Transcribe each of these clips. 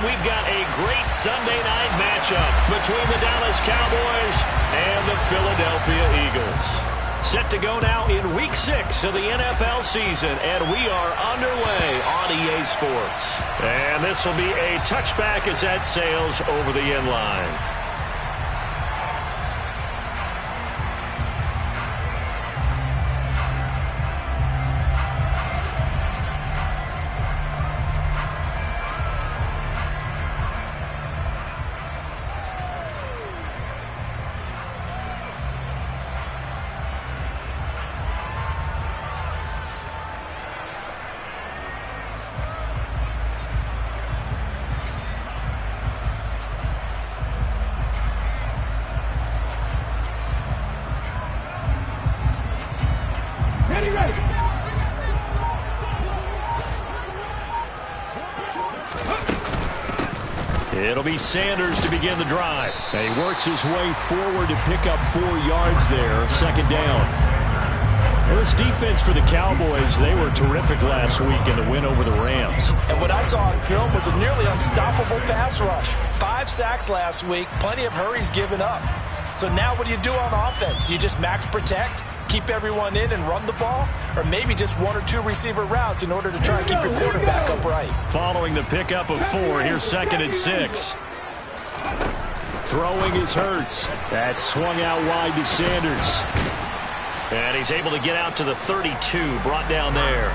we've got a great Sunday night matchup between the Dallas Cowboys and the Philadelphia Eagles. Set to go now in Week 6 of the NFL season, and we are underway on EA Sports. And this will be a touchback as that sails over the end line. It'll be Sanders to begin the drive. He works his way forward to pick up 4 yards there. Second down. Well, this defense for the Cowboys, they were terrific last week in the win over the Rams. And what I saw on film was a nearly unstoppable pass rush. 5 sacks last week, plenty of hurries given up. So now what do you do on offense? You just max protect, keep everyone in and run the ball, or maybe just 1 or 2 receiver routes in order to try and keep your quarterback upright. Following the pickup of 4, here's 2nd and 6. Throwing is Hurts. That's swung out wide to Sanders. And he's able to get out to the 32, brought down there.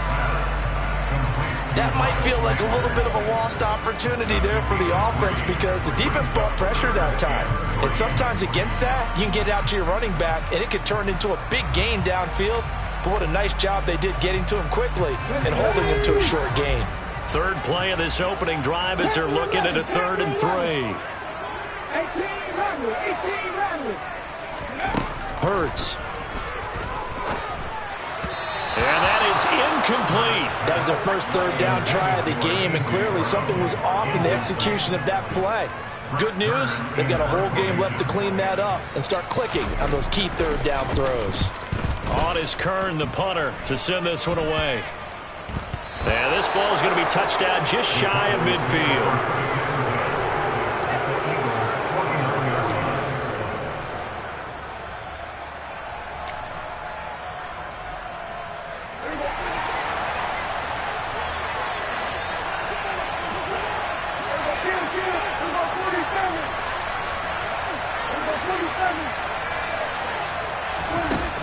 That might feel like a little bit of a lost opportunity there for the offense because the defense brought pressure that time. And sometimes against that, you can get out to your running back, and it could turn into a big gain downfield. But what a nice job they did getting to him quickly and holding him to a short gain. Third play of this opening drive as they're looking at a 3rd and 3. Hurts. And that is incomplete. That was their first 3rd down try of the game, and clearly something was off in the execution of that play. Good news, they've got a whole game left to clean that up and start clicking on those key 3rd down throws. On is Kern, the punter, to send this one away. And this ball is going to be touched down just shy of midfield.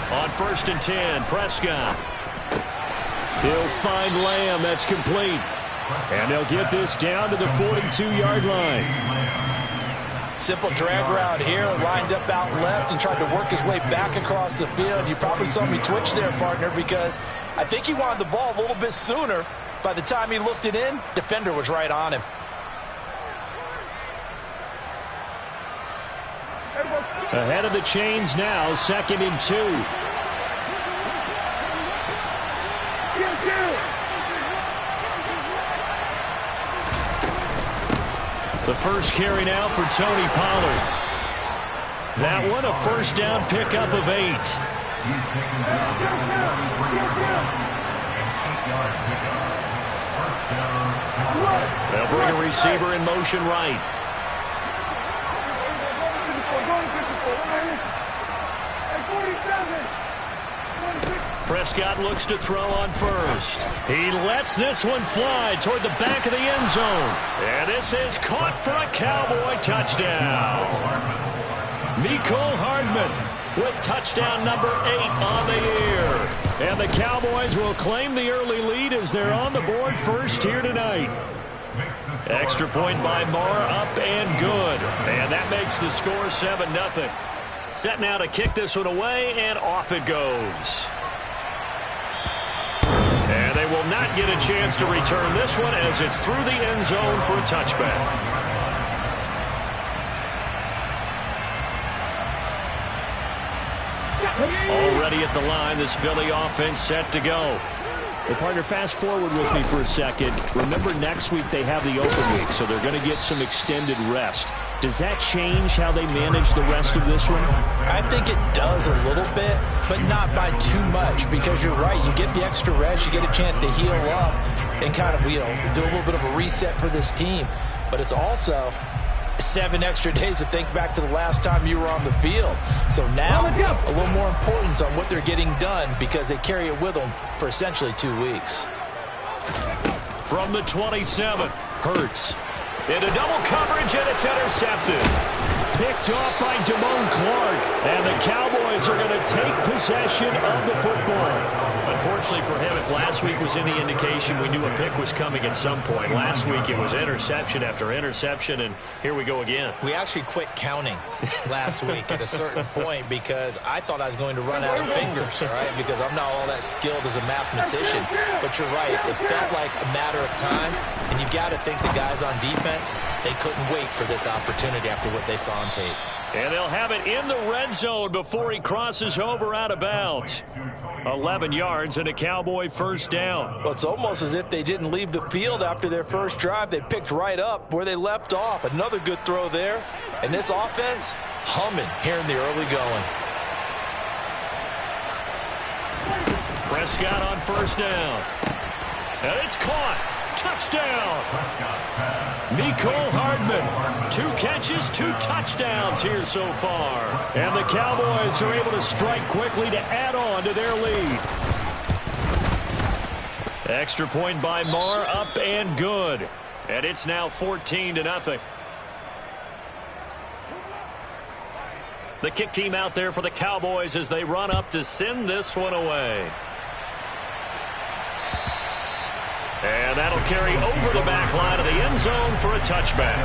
On 1st and 10, Prescott. He'll find Lamb. That's complete. And they'll get this down to the 42-yard line. Simple drag route here, lined up out left and tried to work his way back across the field. You probably saw me twitch there, partner, because I think he wanted the ball a little bit sooner. By the time he looked it in, defender was right on him. Ahead of the chains now, 2nd and 2. The first carry now for Tony Pollard. That one a 1st down pickup of 8. They'll bring a receiver in motion right. Prescott looks to throw on 1st. He lets this one fly toward the back of the end zone. And this is caught for a Cowboy touchdown. Mecole Hardman with touchdown number 8 on the year. And the Cowboys will claim the early lead as they're on the board first here tonight. Extra point by Moore, up and good. And that makes the score 7-0. Set now to kick this one away, and off it goes. And they will not get a chance to return this one as it's through the end zone for a touchback. Already at the line, this Philly offense set to go. Well, partner, fast forward with me for a second. Remember, next week they have the open week, so they're going to get some extended rest. Does that change how they manage the rest of this one? I think it does a little bit, but not by too much, because you're right. You get the extra rest, you get a chance to heal up and kind of, do a little bit of a reset for this team. but it's also 7 extra days to think back to the last time you were on the field. So now, a little more importance on what they're getting done because they carry it with them for essentially 2 weeks. From the 27, Hurts. Into double coverage, and it's intercepted. Picked off by Damone Clark, and the Cowboys are going to take possession of the football. Unfortunately for him, if last week was any indication, we knew a pick was coming at some point. Last week it was interception after interception, and here we go again. We actually quit counting last week at a certain point because I thought I was going to run out of fingers, all right, because I'm not all that skilled as a mathematician. But you're right, it felt like a matter of time, and you've got to think the guys on defense, they couldn't wait for this opportunity after what they saw on tape. And they'll have it in the red zone before he crosses over out of bounds. 11 yards and a Cowboy first down. Well, it's almost as if they didn't leave the field after their first drive. They picked right up where they left off. Another good throw there. And this offense, humming here in the early going. Prescott on first down. And it's caught. Touchdown. Mecole Hardman. 2 catches, 2 touchdowns here so far. And the Cowboys are able to strike quickly to add on to their lead. Extra point by Marr, up and good. And it's now 14-0. The kick team out there for the Cowboys as they run up to send this one away. And that'll carry over the back line of the end zone for a touchback.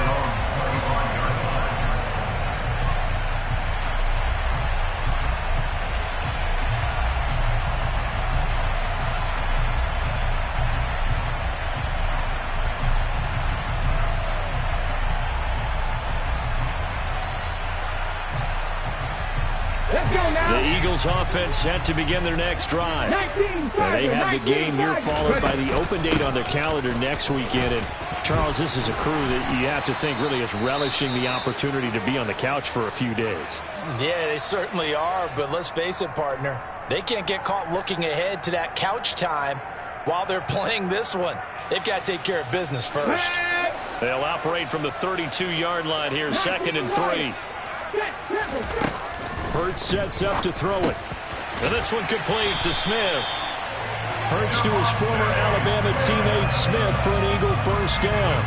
The Eagles offense set to begin their next drive. They have the game here followed by the open date on their calendar next weekend. And Charles, this is a crew that you have to think really is relishing the opportunity to be on the couch for a few days. Yeah, they certainly are, but let's face it, partner. They can't get caught looking ahead to that couch time while they're playing this one. They've got to take care of business first. They'll operate from the 32-yard line here, 2nd and 3. Hurts sets up to throw it. And this one complete to Smith. Hurts to his former Alabama teammate Smith for an Eagle first down.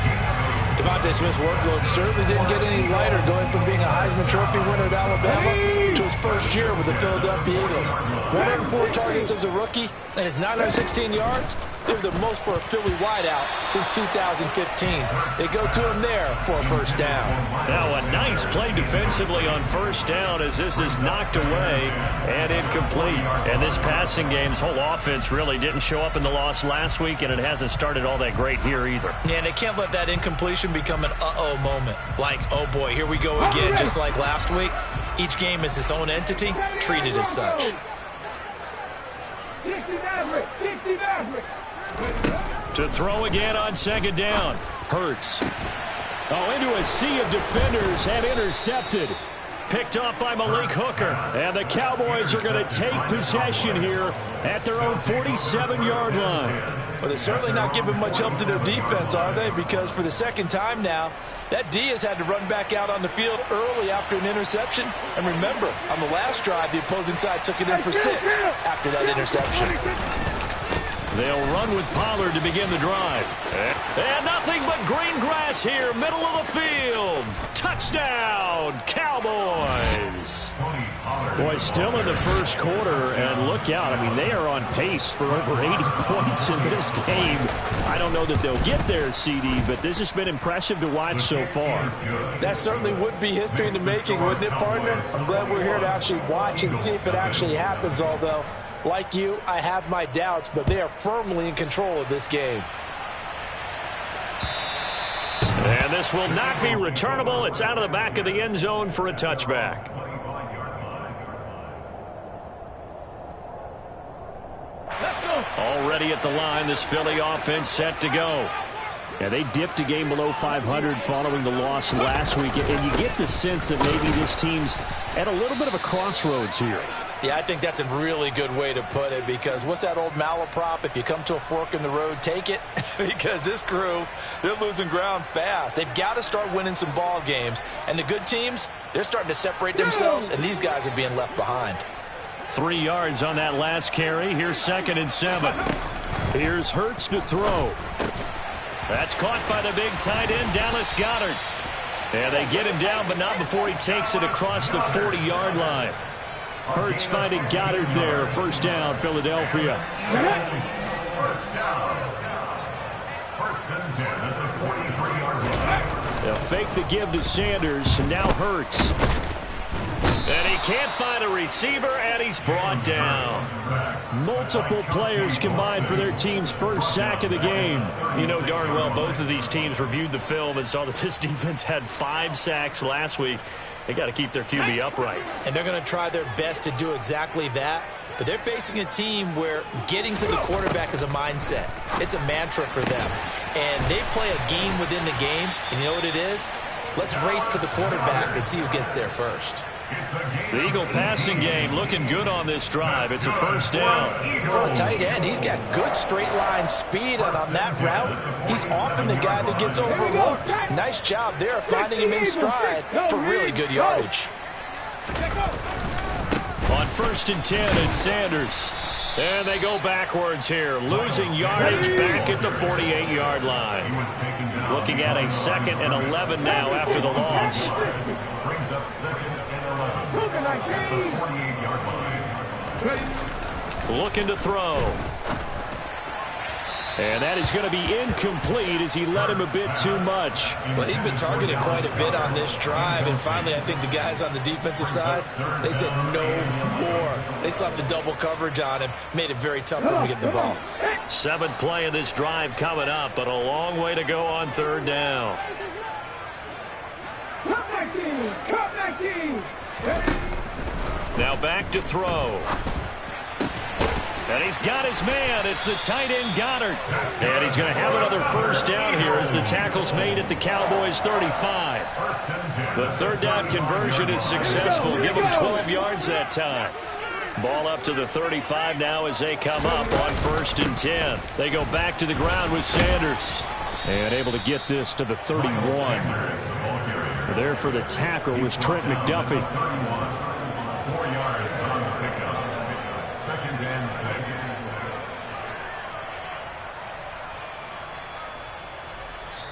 DeVonta Smith's workload certainly didn't get any lighter going from being a Heisman Trophy winner at Alabama to his first year with the Philadelphia Eagles. 104 targets as a rookie and his 916 yards. They're the most for a Philly wideout since 2015. They go to him there for a first down. Now a nice play defensively on first down as this is knocked away and incomplete. And this passing game's whole offense really didn't show up in the loss last week, and it hasn't started all that great here either. Yeah, and they can't let that incompletion become an uh-oh moment. Like, oh boy, here we go again, just like last week. Each game is its own entity, treated as such. To throw again on second down. Hurts. Oh, into a sea of defenders and intercepted. Picked off by Malik Hooker. And the Cowboys are going to take possession here at their own 47-yard line. Well, they're certainly not giving much help to their defense, are they? Because for the second time now, that D has had to run back out on the field early after an interception. And remember, on the last drive, the opposing side took it in for 6 after that interception. They'll run with Pollard to begin the drive. And nothing but green grass here, middle of the field. Touchdown, Cowboys. Boy, still in the first quarter, and look out. I mean, they are on pace for over 80 points in this game. I don't know that they'll get there, CD, but this has been impressive to watch so far. That certainly would be history in the making, wouldn't it, partner? I'm glad we're here to actually watch and see if it actually happens, although, like you, I have my doubts, but they are firmly in control of this game. And this will not be returnable. It's out of the back of the end zone for a touchback. Already at the line, this Philly offense set to go. Yeah, they dipped a game below 500 following the loss last week, and you get the sense that maybe this team's at a little bit of a crossroads here. Yeah, I think that's a really good way to put it, because what's that old malaprop? If you come to a fork in the road, take it. Because this crew, they're losing ground fast. They've got to start winning some ball games. And the good teams, they're starting to separate themselves, and these guys are being left behind. 3 yards on that last carry. Here's 2nd and 7. Here's Hurts to throw. That's caught by the big tight end, Dallas Goedert. And they get him down, but not before he takes it across the 40-yard line. Hurts finding Goddard there. First down, Philadelphia. They'll fake the give to Sanders, and now Hurts. And he can't find a receiver, and he's brought down. Multiple players combined for their team's first sack of the game. You know darn well both of these teams reviewed the film and saw that this defense had 5 sacks last week. They got to keep their QB upright. And they're going to try their best to do exactly that. But they're facing a team where getting to the quarterback is a mindset. It's a mantra for them. And they play a game within the game. And you know what it is? Let's race to the quarterback and see who gets there first. The Eagle passing game looking good on this drive. It's a first down. For a tight end, he's got good straight line speed, and on that route, he's often the guy that gets overlooked. Nice job there finding him in stride for really good yardage. On 1st and 10, it's Sanders. And they go backwards here, losing yardage back at the 48-yard line. Looking at a 2nd and 11 now after the loss. Looking to throw. And that is going to be incomplete as he led him a bit too much. Well, he'd been targeted quite a bit on this drive, and finally I think the guys on the defensive side, they said no more. They slapped the double coverage on him, made it very tough for him to get the ball. 7th play of this drive coming up, but a long way to go on 3rd down. Now back to throw. And he's got his man. It's the tight end, Goddard. And he's going to have another first down here as the tackle's made at the Cowboys' 35. The 3rd down conversion is successful. Give them 12 yards that time. Ball up to the 35 now as they come up on 1st and 10. They go back to the ground with Sanders. And able to get this to the 31. There for the tackle was Trent McDuffie.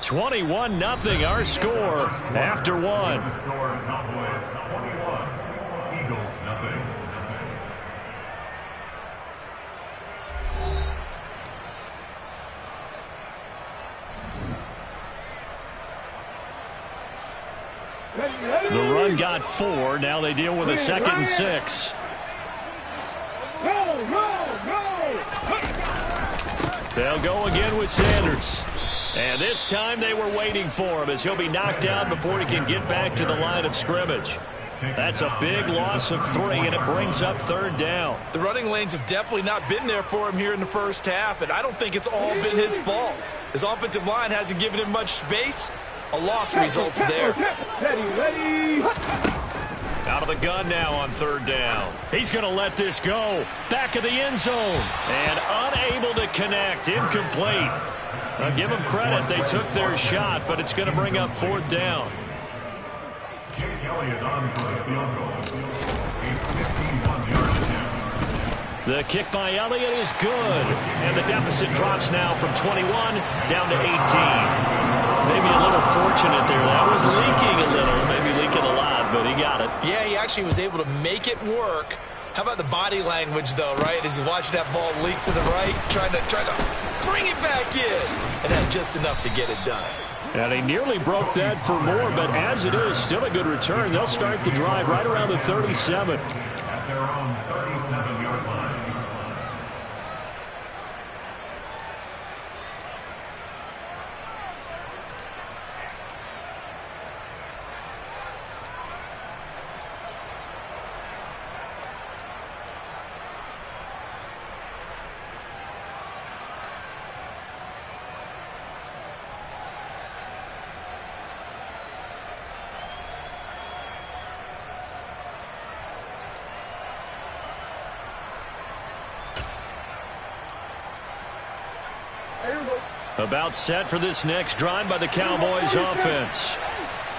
21-0 our score after 1. The run got 4. Now they deal with a 2nd and 6. They'll go again with Sanders. And this time they were waiting for him as he'll be knocked down before he can get back to the line of scrimmage. That's a big loss of 3, and it brings up 3rd down. The running lanes have definitely not been there for him here in the first half, and I don't think it's all been his fault. His offensive line hasn't given him much space. A loss results there. Out of the gun now on 3rd down. He's going to let this go. Back of the end zone. And unable to connect. Incomplete. I'll give them credit. They took their shot, but it's going to bring up 4th down. The kick by Elliott is good. And the deficit drops now from 21 down to 18. Maybe a little fortunate there. That was leaking a little. Maybe leaking a lot, but he got it. Yeah, he actually was able to make it work. How about the body language, though, right? As he watched that ball leak to the right, trying to bring it back in. And had just enough to get it done. And he nearly broke that for more, but as it is, still a good return. They'll start the drive right around the 37. At their own 37-yard line. About set for this next drive by the Cowboys offense.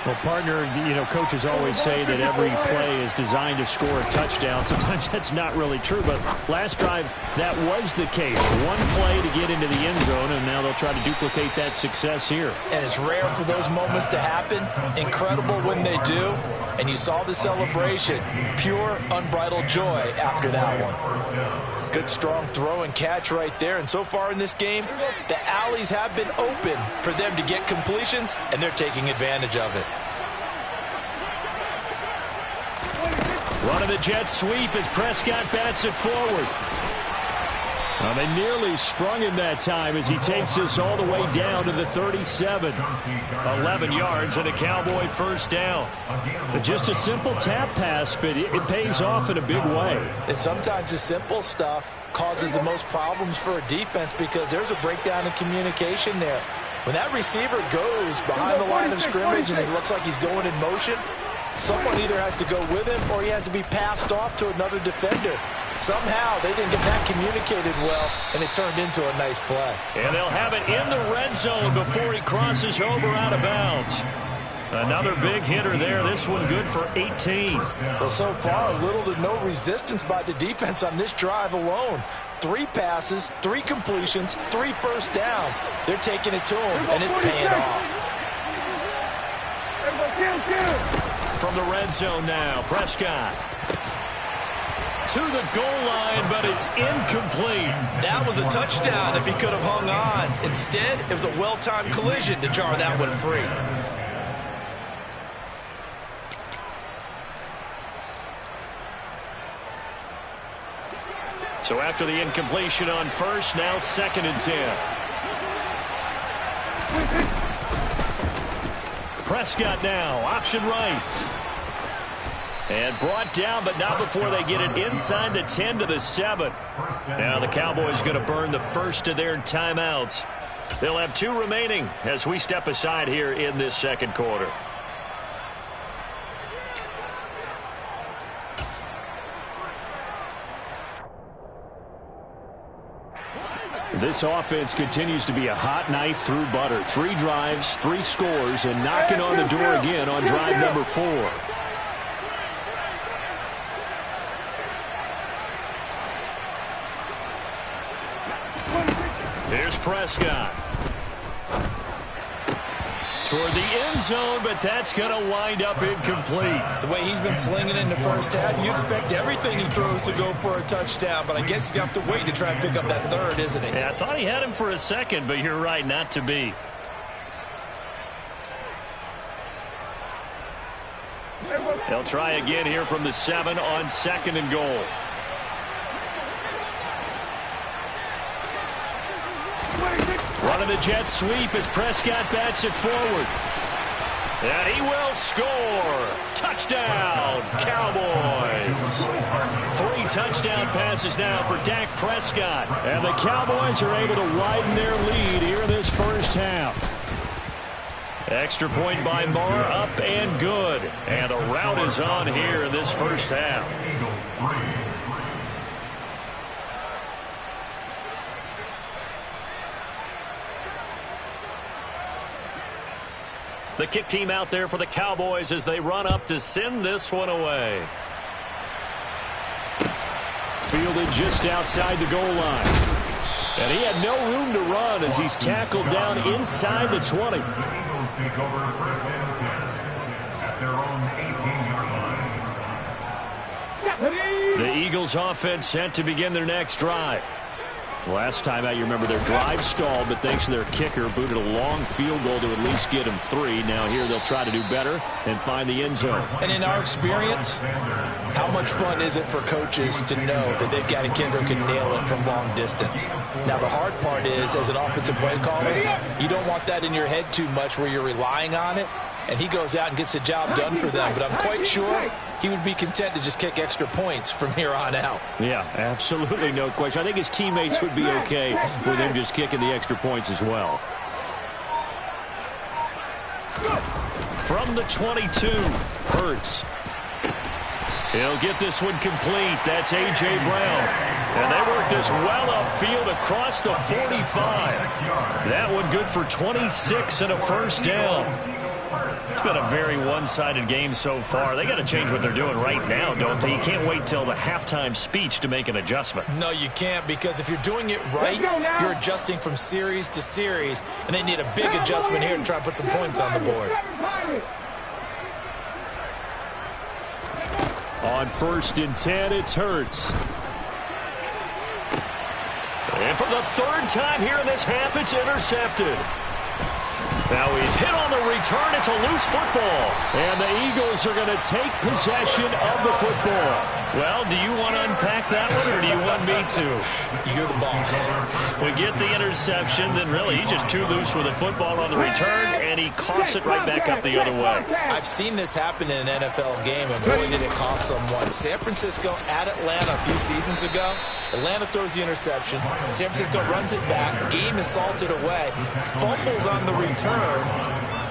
Well, partner, coaches always say that every play is designed to score a touchdown. Sometimes that's not really true, but last drive, that was the case. One play to get into the end zone, and now they'll try to duplicate that success here. And it's rare for those moments to happen. Incredible when they do. And you saw the celebration. Pure, unbridled joy after that one. Good, strong throw and catch right there. And so far in this game, the alleys have been open for them to get completions, and they're taking advantage of it. Running the jet sweep as Prescott bats it forward. Well, they nearly sprung him that time as he takes this all the way down to the 37. 11 yards and a Cowboy first down. Just a simple tap pass, but it pays off in a big way. And sometimes the simple stuff causes the most problems for a defense because there's a breakdown in communication there. When that receiver goes behind the line of scrimmage and it looks like he's going in motion, someone either has to go with him or he has to be passed off to another defender. Somehow they didn't get that communicated well, and it turned into a nice play. And they'll have it in the red zone before he crosses over out of bounds. Another big hitter there. This one good for 18. Well, so far, little to no resistance by the defense on this drive alone. 3 passes, 3 completions, 3 first downs. They're taking it to him, and it's paying off. From the red zone now, Prescott. To the goal line, but it's incomplete. That was a touchdown if he could have hung on. Instead, it was a well-timed collision to jar that one free. So after the incompletion on first, now 2nd and 10. Prescott now, option right. And brought down, but not before they get it inside the 10 to the 7. Now the Cowboys going to burn the first of their timeouts. They'll have 2 remaining as we step aside here in this second quarter. This offense continues to be a hot knife through butter. 3 drives, 3 scores, and knocking on the door again on drive number 4. Here's Prescott. Toward the end zone, but that's going to wind up incomplete. The way he's been slinging in the first half, you expect everything he throws to go for a touchdown, but I guess he's going to have to wait to try and pick up that third, isn't he? Yeah, I thought he had him for a second, but you're right, not to be. They'll try again here from the 7 on 2nd and goal. Running the jet sweep as Prescott bats it forward. And he will score. Touchdown, Cowboys. 3 touchdown passes now for Dak Prescott. And the Cowboys are able to widen their lead here in this first half. Extra point by Moore, up and good. And the rout is on here in this first half. The kick team out there for the Cowboys as they run up to send this one away. Fielded just outside the goal line. And he had no room to run as he's tackled down inside the 20. The Eagles take over 1st and 10 at their own 18-yard line. The Eagles offense set to begin their next drive. Last time out, you remember their drive stalled, but thanks to their kicker, booted a long field goal to at least get them 3. Now here they'll try to do better and find the end zone. And in our experience, how much fun is it for coaches to know that they've got a kicker who can nail it from long distance? Now the hard part is, as an offensive play caller, you don't want that in your head too much where you're relying on it. And he goes out and gets the job done for them. But I'm quite sure he would be content to just kick extra points from here on out. Yeah, absolutely no question. I think his teammates would be okay with him just kicking the extra points as well. From the 22, Hurts. He'll get this one complete. That's A.J. Brown. And they work this well upfield across the 45. That one good for 26 and a first down. It's been a very one-sided game so far. They got to change what they're doing right now, don't they? You can't wait till the halftime speech to make an adjustment. No, you can't, because if you're doing it right, you're adjusting from series to series, and they need a big adjustment here to try and put some points on the board. On 1st and 10, it's Hurts. And for the third time here in this half, it's intercepted. Now he's hit on the return. It's a loose football. And the Eagles are going to take possession of the football. Well, do you want to unpack that one, or do you want me to? You're the boss. We get the interception, then really he's just too loose with the football on the return, and he coughs it right back up the other way. I've seen this happen in an NFL game, and boy, did it cost someone. San Francisco at Atlanta a few seasons ago. Atlanta throws the interception. San Francisco runs it back. Game is salted away. Fumbles on the return.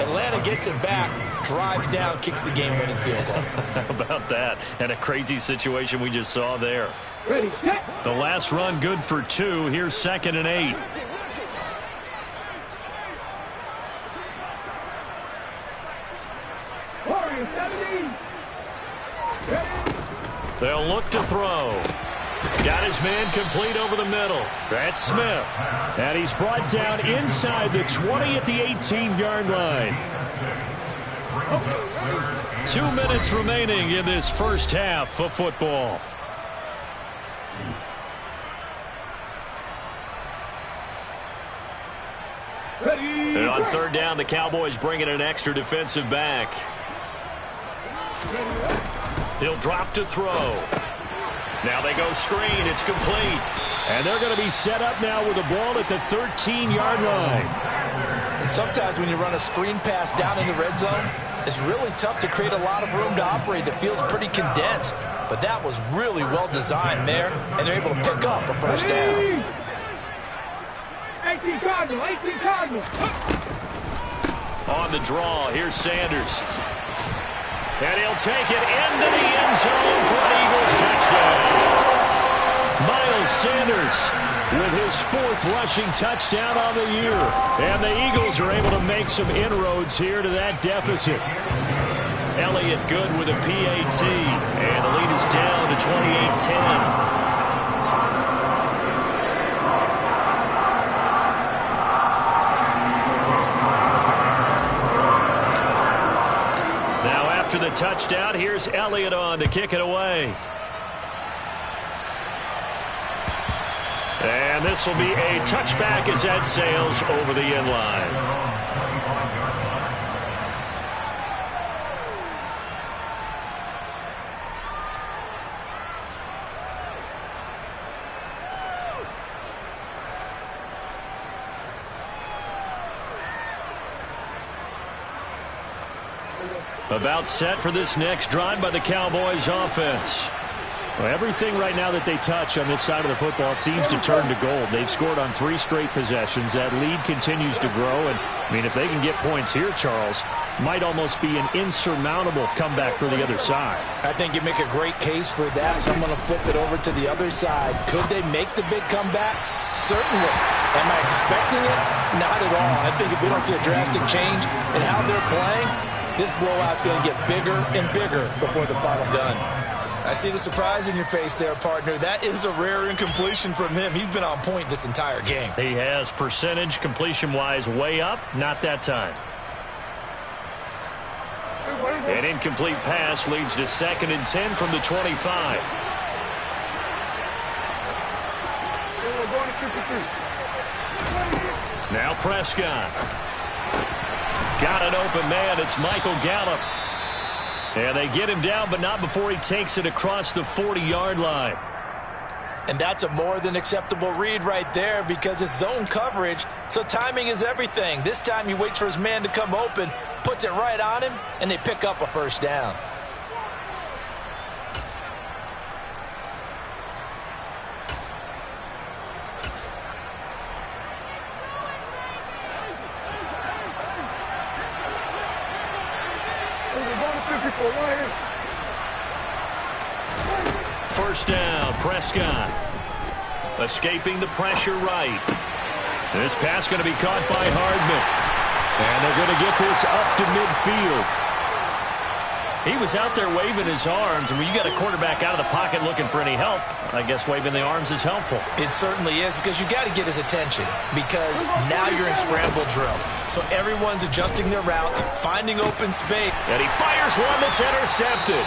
Atlanta gets it back, drives down, kicks the game-winning field goal. How about that? And a crazy situation we just saw there. The last run good for 2. Here's 2nd and 8. They'll look to throw. Got his man complete over the middle. That's Smith. And he's brought down inside the 20 at the 18-yard line. 2 minutes remaining in this first half of football. And on 3rd down, the Cowboys bring in an extra defensive back. He'll drop to throw. Now they go screen. It's complete. And they're going to be set up now with the ball at the 13-yard line. And sometimes when you run a screen pass down in the red zone, it's really tough to create a lot of room to operate that feels pretty condensed. But that was really well designed there, and they're able to pick up a first down. 18 Cardinal, 18 Cardinal. On the draw, here's Sanders. And he'll take it into the end zone for an Eagles touchdown. Miles Sanders with his 4th rushing touchdown on the year. And the Eagles are able to make some inroads here to that deficit. Elliott good with a PAT. And the lead is down to 28-10. After the touchdown, here's Elliott on to kick it away. And this will be a touchback as that sails over the end line. About set for this next drive by the Cowboys offense. Well, everything right now that they touch on this side of the football, it seems to turn to gold. They've scored on 3 straight possessions. That lead continues to grow. And, I mean, if they can get points here, Charles, might almost be an insurmountable comeback for the other side. I think you make a great case for that. So I'm going to flip it over to the other side. Could they make the big comeback? Certainly. Am I expecting it? Not at all. I think if we don't see a drastic change in how they're playing, this blowout's going to get bigger and bigger before the final gun. I see the surprise in your face there, partner. That is a rare incompletion from him. He's been on point this entire game. He has percentage completion-wise way up. Not that time. An incomplete pass leads to 2nd and 10 from the 25. Now Prescott. Got an open man. It's Michael Gallup. And they get him down, but not before he takes it across the 40-yard line. And that's a more than acceptable read right there because it's zone coverage, so timing is everything. This time he waits for his man to come open, puts it right on him, and they pick up a first down. First down, Prescott. escaping the pressure right. This pass going to be caught by Hardman. And they're going to get this up to midfield. He was out there waving his arms, and when you got a quarterback out of the pocket looking for any help, I guess waving the arms is helpful. It certainly is, because you got to get his attention, because now you're in scramble drill. So everyone's adjusting their routes, finding open space. And he fires one that's intercepted.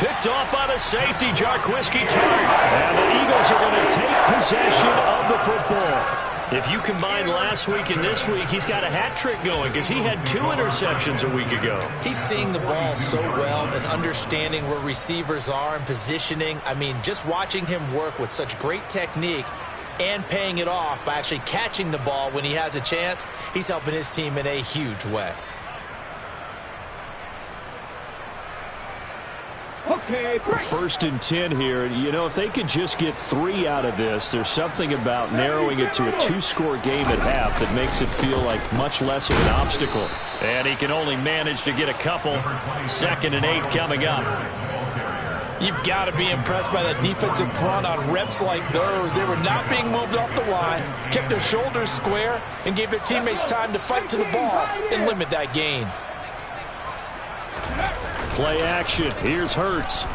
Picked off by the safety, Jarquiski Tartt. And the Eagles are going to take possession of the football. If you combine last week and this week, he's got a hat trick going because he had 2 interceptions a week ago. He's seeing the ball so well and understanding where receivers are and positioning. I mean, just watching him work with such great technique and paying it off by actually catching the ball when he has a chance, he's helping his team in a huge way. Okay, 1st and 10 here. You know, if they could just get 3 out of this, there's something about narrowing it to a 2-score game at half that makes it feel like much less of an obstacle. And he can only manage to get a couple. 2nd and 8 coming up. You've got to be impressed by the defensive front on reps like those. They were not being moved off the line, kept their shoulders square, and gave their teammates time to fight to the ball and limit that gain. Play action. Here's Hurts. And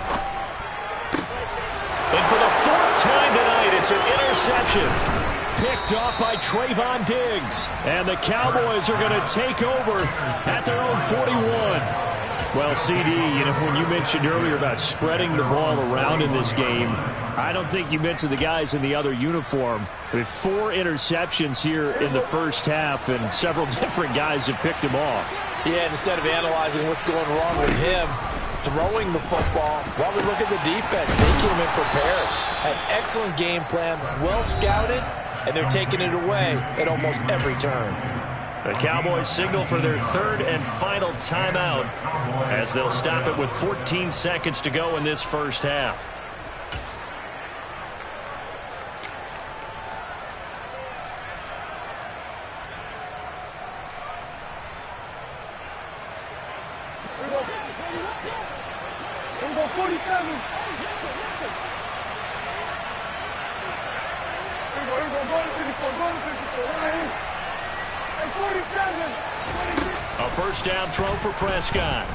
for the 4th time tonight, it's an interception. Picked off by Trayvon Diggs. And the Cowboys are going to take over at their own 41. Well, CD, you know, when you mentioned earlier about spreading the ball around in this game, I don't think you mentioned the guys in the other uniform. With 4 interceptions here in the first half, and several different guys have picked them off. Yeah, and instead of analyzing what's going wrong with him throwing the football, while we look at the defense, they came in prepared. Had excellent game plan, well scouted, and they're taking it away at almost every turn. The Cowboys signal for their 3rd and final timeout as they'll stop it with 14 seconds to go in this first half. A first down throw for Prescott.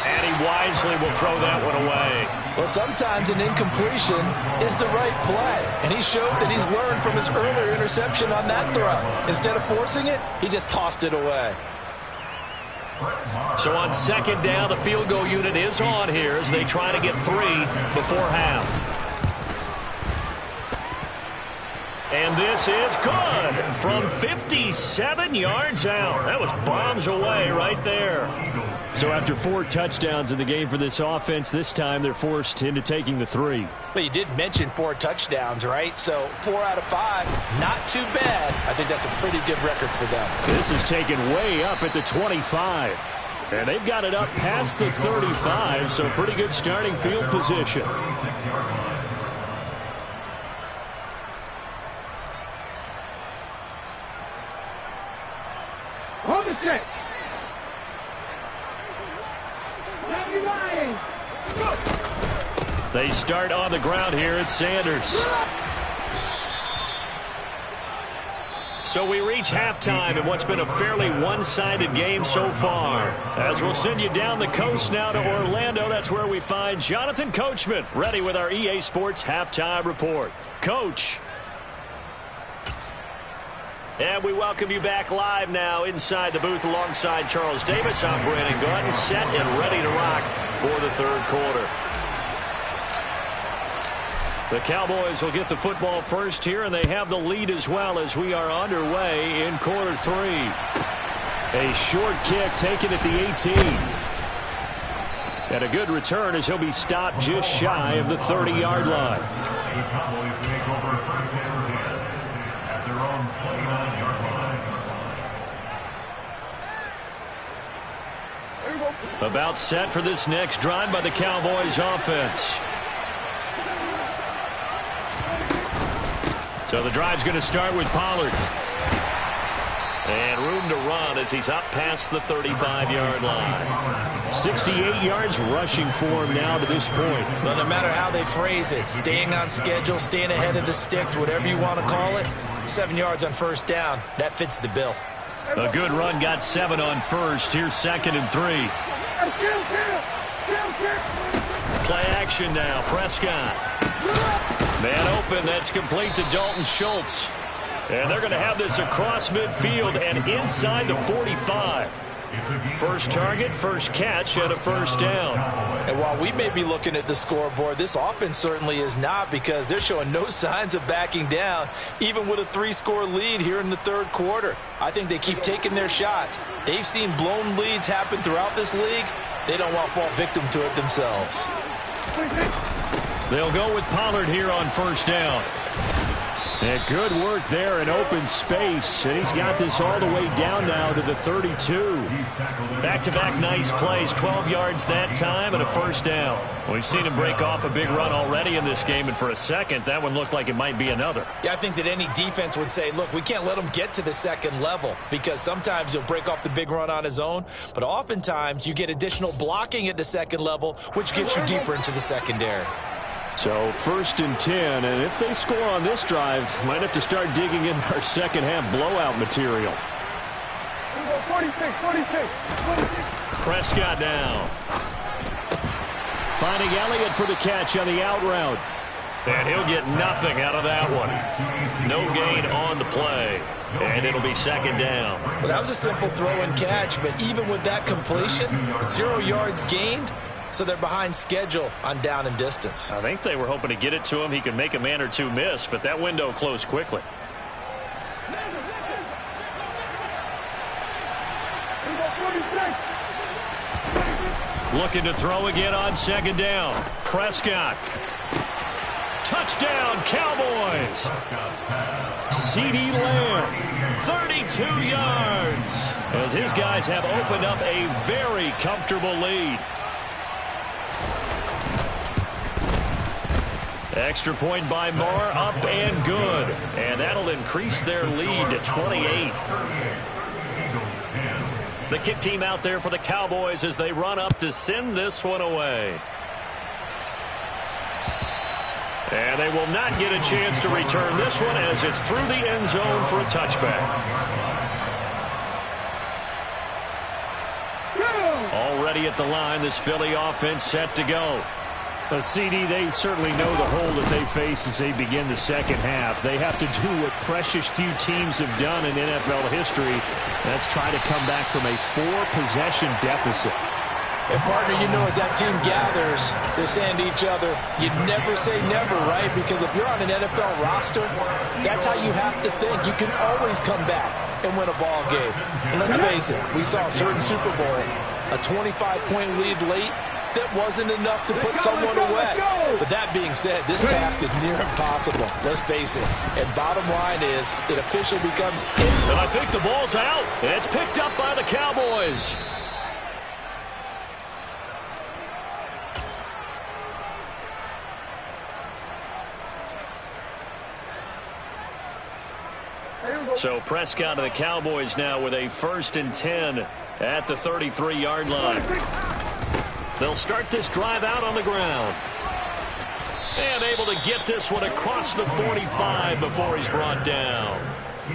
And he wisely will throw that one away. Well, sometimes an incompletion is the right play. And he showed that he's learned from his earlier interception on that throw. Instead of forcing it, he just tossed it away. So on 2nd down, the field goal unit is on here as they try to get 3 before half. And this is good from 57 yards out. That was bombs away right there. So after 4 touchdowns in the game for this offense, this time they're forced into taking the 3. But you did mention 4 touchdowns, right? So 4 out of 5, not too bad. I think that's a pretty good record for them. This is taken way up at the 25. And they've got it up past the 35, so pretty good starting field position. Hold the set. They start on the ground here at Sanders. So we reach halftime in what's been a fairly one-sided game so far. As we'll send you down the coast now to Orlando, that's where we find Jonathan Coachman, ready with our EA Sports Halftime Report. Coach. And we welcome you back live now inside the booth alongside Charles Davis. I'm Brandon Gaudin, set and ready to rock for the 3rd quarter. The Cowboys will get the football first here, and they have the lead as well as we are underway in quarter 3. A short kick taken at the 18. And a good return as he'll be stopped just shy of the 30-yard line. The Cowboys take over 1st and 10 at their own 29-yard line. About set for this next drive by the Cowboys offense. So the drive's going to start with Pollard. And room to run as he's up past the 35-yard line. 68 yards rushing for him now to this point. Well, no matter how they phrase it, staying on schedule, staying ahead of the sticks, whatever you want to call it, 7 yards on first down, that fits the bill. A good run got 7 on first. Here's 2nd and 3. Play action now. Prescott. Man open. That's complete to Dalton Schultz. And they're going to have this across midfield and inside the 45. First target, first catch, and a first down. And while we may be looking at the scoreboard, this offense certainly is not, because they're showing no signs of backing down, even with a 3-score lead here in the third quarter. I think they keep taking their shots. They've seen blown leads happen throughout this league. They don't want to fall victim to it themselves. They'll go with Pollard here on first down. And good work there in open space. And he's got this all the way down now to the 32. Back-to-back nice plays. 12 yards that time and a first down. We've seen him break off a big run already in this game, and for a second, that one looked like it might be another. Yeah, I think that any defense would say, look, we can't let him get to the second level, because sometimes he'll break off the big run on his own, but oftentimes you get additional blocking at the second level, which gets you deeper into the secondary. So 1st and 10, and if they score on this drive, might have to start digging in our second half blowout material. 46. Prescott down. Finding Elliott for the catch on the out route. And he'll get nothing out of that one. No gain on the play. And it'll be 2nd down. Well, that was a simple throw and catch, but even with that completion, 0 yards gained. So they're behind schedule on down and distance. I think they were hoping to get it to him. He could make a man or two miss, but that window closed quickly. Looking to throw again on 2nd down. Prescott. Touchdown, Cowboys. CeeDee Lamb, 32 yards. As his guys have opened up a very comfortable lead. Extra point by Moore, up and good. And that'll increase their lead to 28. The kick team out there for the Cowboys as they run up to send this one away. And they will not get a chance to return this one as it's through the end zone for a touchback. Already at the line, this Philly offense set to go. CD, they certainly know the hole that they face as they begin the second half. They have to do what precious few teams have done in NFL history. That's try to come back from a 4-possession deficit. And, partner, you know, as that team gathers, they're saying to each other, you never say never, right? Because if you're on an NFL roster, that's how you have to think. You can always come back and win a ball game. And let's face it, we saw a certain Super Bowl, a 25-point lead late. That wasn't enough to put someone away. But that being said, this task is near impossible. Let's face it. And bottom line is, it officially becomes... And I think the ball's out. It's picked up by the Cowboys. So Prescott of the Cowboys now with a 1st and 10 at the 33-yard line. They'll start this drive out on the ground. And able to get this one across the 45 before he's brought down.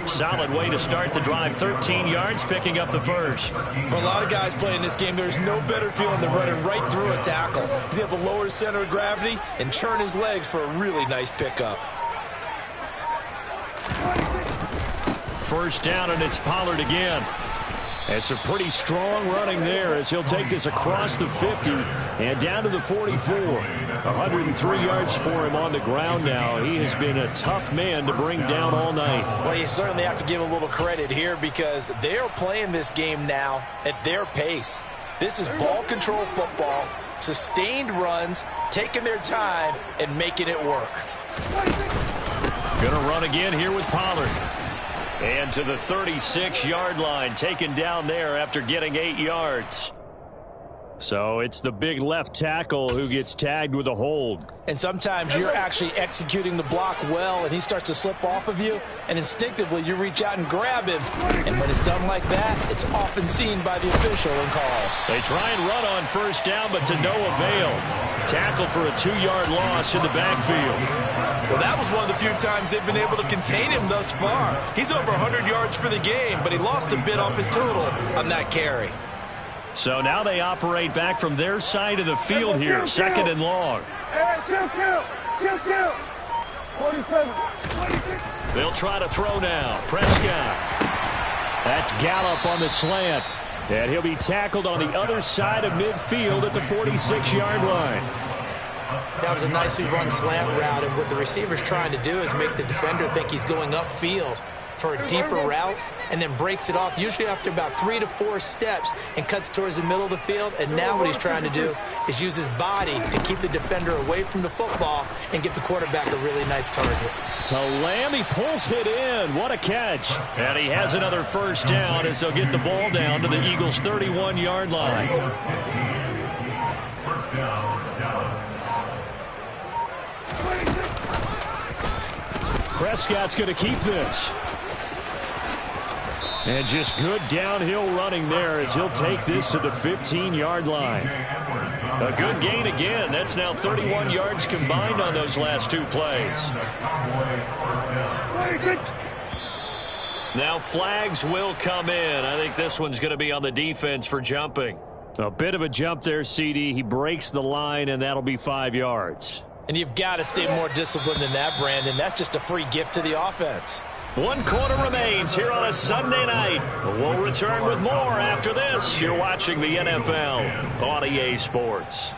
Solid way to start the drive. 13 yards, picking up the first. For a lot of guys playing this game, there's no better feeling than running right through a tackle. He's able to lower his center of gravity and churn his legs for a really nice pickup. First down, and it's Pollard again. It's a pretty strong running there as he'll take this across the 50 and down to the 44. 103 yards for him on the ground now. He has been a tough man to bring down all night. Well, you certainly have to give a little credit here because they are playing this game now at their pace. This is ball control football, sustained runs, taking their time, and making it work. Going to run again here with Pollard. And to the 36-yard line, taken down there after getting 8 yards. So it's the big left tackle who gets tagged with a hold. And sometimes you're actually executing the block well, and he starts to slip off of you, and instinctively you reach out and grab him. And when it's done like that, it's often seen by the official and called. They try and run on first down, but to no avail. Tackled for a 2-yard loss in the backfield. Well, that was one of the few times they've been able to contain him thus far. He's over 100 yards for the game, but he lost a bit off his total on that carry. So now they operate back from their side of the field here, second and long. They'll try to throw now. Prescott. That's Gallup on the slant. And he'll be tackled on the other side of midfield at the 46-yard line. That was a nicely run slant route, and what the receiver's trying to do is make the defender think he's going upfield for a deeper route, and then breaks it off, usually after about 3 to 4 steps, and cuts towards the middle of the field. And now what he's trying to do is use his body to keep the defender away from the football and give the quarterback a really nice target. To Lamb, he pulls it in. What a catch. And he has another first down as they'll get the ball down to the Eagles' 31-yard line. First down, Dallas. Prescott's going to keep this. And just good downhill running there as he'll take this to the 15-yard line. A good gain again. That's now 31 yards combined on those last 2 plays. Now flags will come in. I think this one's going to be on the defense for jumping. A bit of a jump there, CD. He breaks the line, and that'll be 5 yards. And you've got to stay more disciplined than that, Brandon. That's just a free gift to the offense. 1 quarter remains here on a Sunday night. We'll return with more after this. You're watching the NFL on EA Sports.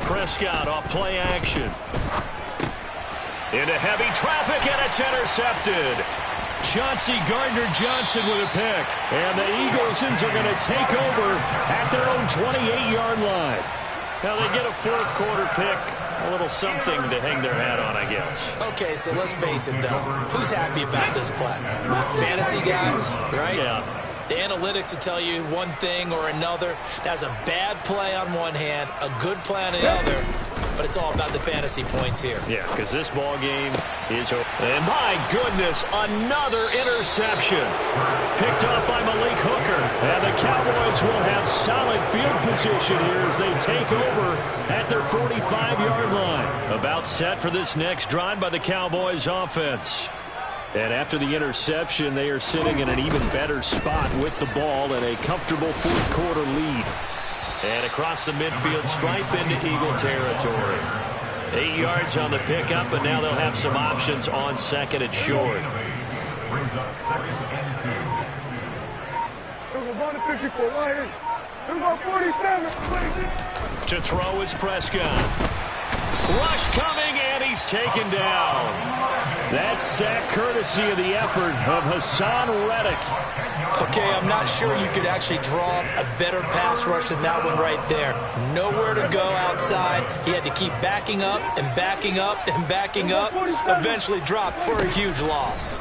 Prescott off play action. Into heavy traffic, and it's intercepted. Chauncey Gardner-Johnson with a pick. And the Eaglesons are going to take over at their own 28-yard line. Now they get a fourth quarter pick. A little something to hang their hat on, I guess. Okay, so let's face it, though. Who's happy about this play? Fantasy guys, right? Yeah. The analytics will tell you one thing or another. That's a bad play on one hand, a good play on the other. But it's all about the fantasy points here. Yeah, because this ball game is over. And my goodness, another interception. Picked up by Malik Hooker. And the Cowboys will have solid field position here as they take over at their 45-yard line. About set for this next drive by the Cowboys offense. And after the interception, they are sitting in an even better spot with the ball and a comfortable fourth quarter lead. And across the midfield stripe into Eagle territory. 8 yards on the pickup, and now they'll have some options on second and short. Brings up 2nd and 2. To throw is Prescott. Rush coming, and he's taken down. That sack courtesy of the effort of Hassan Reddick. Okay, I'm not sure you could actually draw a better pass rush than that one right there. Nowhere to go outside. He had to keep backing up and backing up and backing up. Eventually dropped for a huge loss.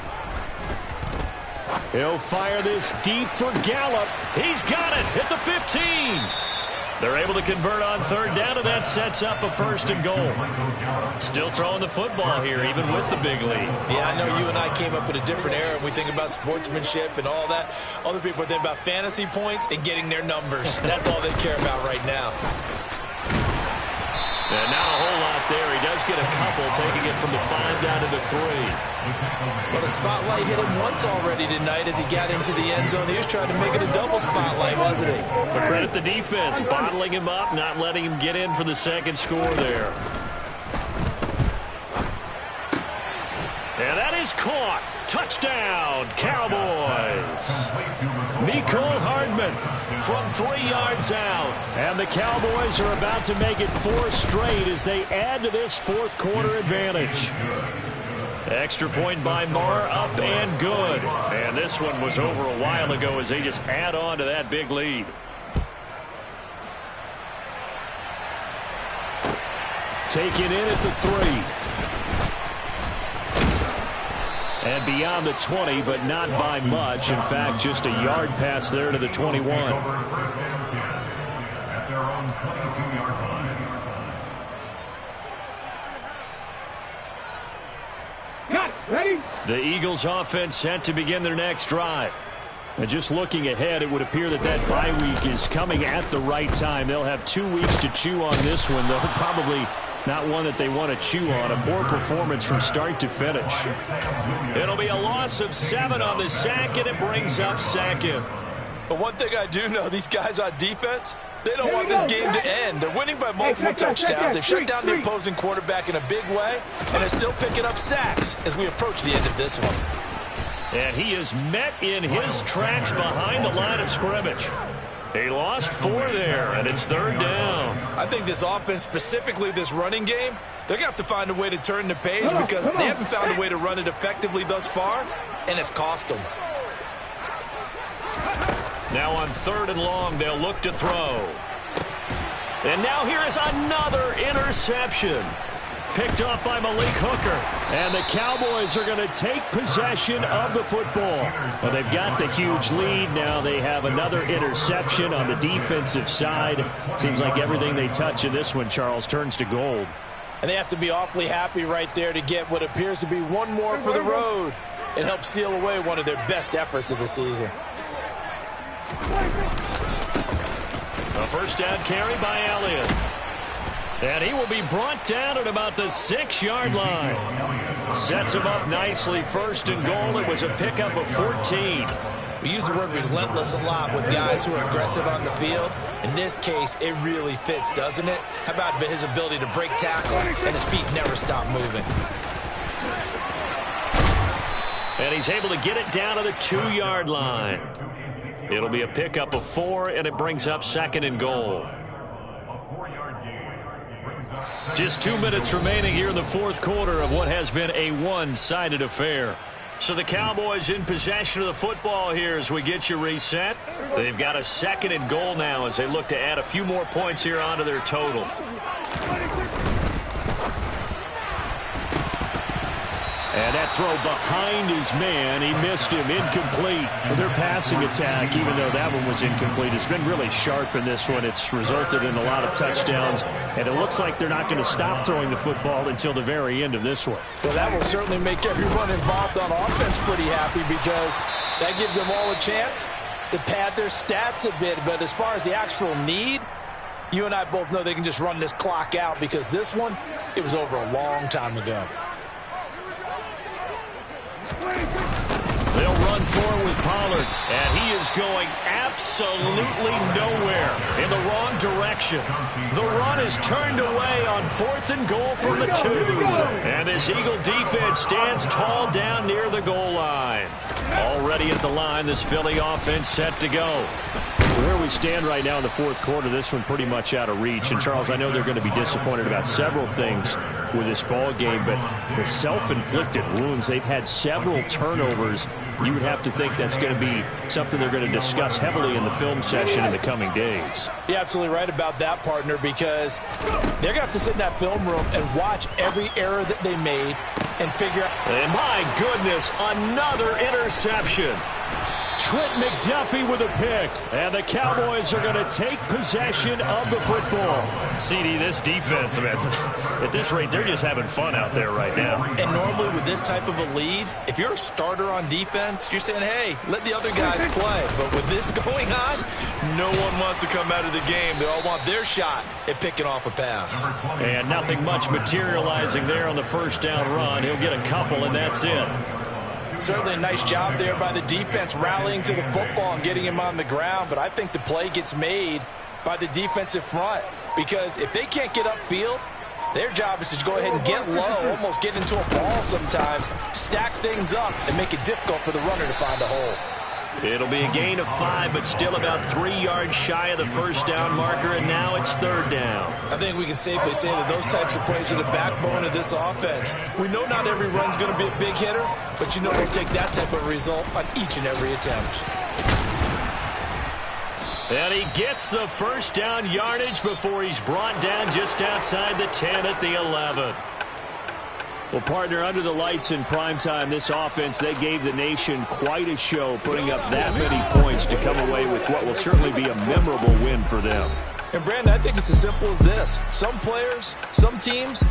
He'll fire this deep for Gallup. He's got it at the 15. They're able to convert on third down, and that sets up a first and goal. Still throwing the football here, even with the big lead. Yeah, I know you and I came up in a different era. We think about sportsmanship and all that. Other people are thinking about fantasy points and getting their numbers. That's all they care about right now. And not a whole lot there. He does get a couple, taking it from the 5 down to the 3. But a spotlight hit him once already tonight as he got into the end zone. He was trying to make it a double spotlight, wasn't he? But credit the defense, bottling him up, not letting him get in for the second score there. And that is caught. Touchdown, Cowboys. Mecole Hardman from 3 yards out. And the Cowboys are about to make it 4 straight as they add to this fourth quarter advantage. Extra point by Marr, up and good. And this one was over a while ago as they just add on to that big lead. taken in at the 3. And beyond the 20, but not by much. In fact, just a yard pass there to the 21. At their own 22-yard line. Ready? The Eagles offense set to begin their next drive. And just looking ahead, it would appear that that bye week is coming at the right time. They'll have 2 weeks to chew on this one, though probably not one that they want to chew on. A poor performance from start to finish. It'll be a loss of 7 on the sack, and it brings up second. But one thing I do know, these guys on defense, they don't want this game to end. They're winning by multiple touchdowns. They've shut down the opposing quarterback in a big way, and they're still picking up sacks as we approach the end of this one. And he is met in his tracks behind the line of scrimmage. He lost 4 there, and it's 3rd down. I think this offense, specifically this running game, they're going to have to find a way to turn the page because they haven't found a way to run it effectively thus far, and it's cost them. Now on 3rd and long, they'll look to throw. And now here is another interception. Picked off by Malik Hooker. And the Cowboys are going to take possession of the football. Well, they've got the huge lead. Now they have another interception on the defensive side. Seems like everything they touch in this one, Charles, turns to gold. And they have to be awfully happy right there to get what appears to be one more for the road and help seal away one of their best efforts of the season. A first down carry by Elliott. And he will be brought down at about the 6-yard line. Sets him up nicely. 1st and goal. It was a pickup of 14. We use the word relentless a lot with guys who are aggressive on the field. In this case, it really fits, doesn't it? How about his ability to break tackles and his feet never stop moving? And he's able to get it down to the 2-yard line. It'll be a pickup of 4, and it brings up 2nd and goal. Just 2 minutes remaining here in the 4th quarter of what has been a one-sided affair. So the Cowboys in possession of the football here as we get you reset. They've got a 2nd and goal now as they look to add a few more points here onto their total. And that throw behind his man, he missed him, incomplete. Their passing attack, even though that one was incomplete, has been really sharp in this one. It's resulted in a lot of touchdowns, and it looks like they're not going to stop throwing the football until the very end of this one. Well, that will certainly make everyone involved on offense pretty happy because that gives them all a chance to pad their stats a bit. But as far as the actual need, you and I both know they can just run this clock out because this one, it was over a long time ago. They'll run forward with Pollard, and he is going absolutely nowhere in the wrong direction. The run is turned away on 4th and goal from the 2. And this Eagle defense stands tall down near the goal line. Already at the line, this Philly offense set to go. Where we stand right now in the 4th quarter, this one pretty much out of reach. And, Charles, I know they're going to be disappointed about several things with this ball game, but the self-inflicted wounds, they've had several turnovers. You would have to think that's going to be something they're going to discuss heavily in the film session in the coming days. You're absolutely right about that, partner, because they're going to have to sit in that film room and watch every error that they made and figure out. And my goodness, another interception. Trent McDuffie with a pick. And the Cowboys are going to take possession of the football. CD, this defense, man, at this rate, they're just having fun out there right now. And normally with this type of a lead, if you're a starter on defense, you're saying, hey, let the other guys play. But with this going on, no one wants to come out of the game. They all want their shot at picking off a pass. And nothing much materializing there on the first down run. He'll get a couple, and that's it. Certainly a nice job there by the defense rallying to the football and getting him on the ground, but I think the play gets made by the defensive front because if they can't get upfield, their job is to go ahead and get low, almost get into a ball sometimes, stack things up, and make it difficult for the runner to find a hole. It'll be a gain of 5, but still about 3 yards shy of the first down marker, and now it's 3rd down. I think we can safely say that those types of plays are the backbone of this offense. We know not every run's going to be a big hitter, but you know they'll take that type of result on each and every attempt. And he gets the first down yardage before he's brought down just outside the 10 at the 11. Well, partner, under the lights in primetime, this offense, they gave the nation quite a show, putting up that many points to come away with what will certainly be a memorable win for them. And, Brandon, I think it's as simple as this. Some players, some teams,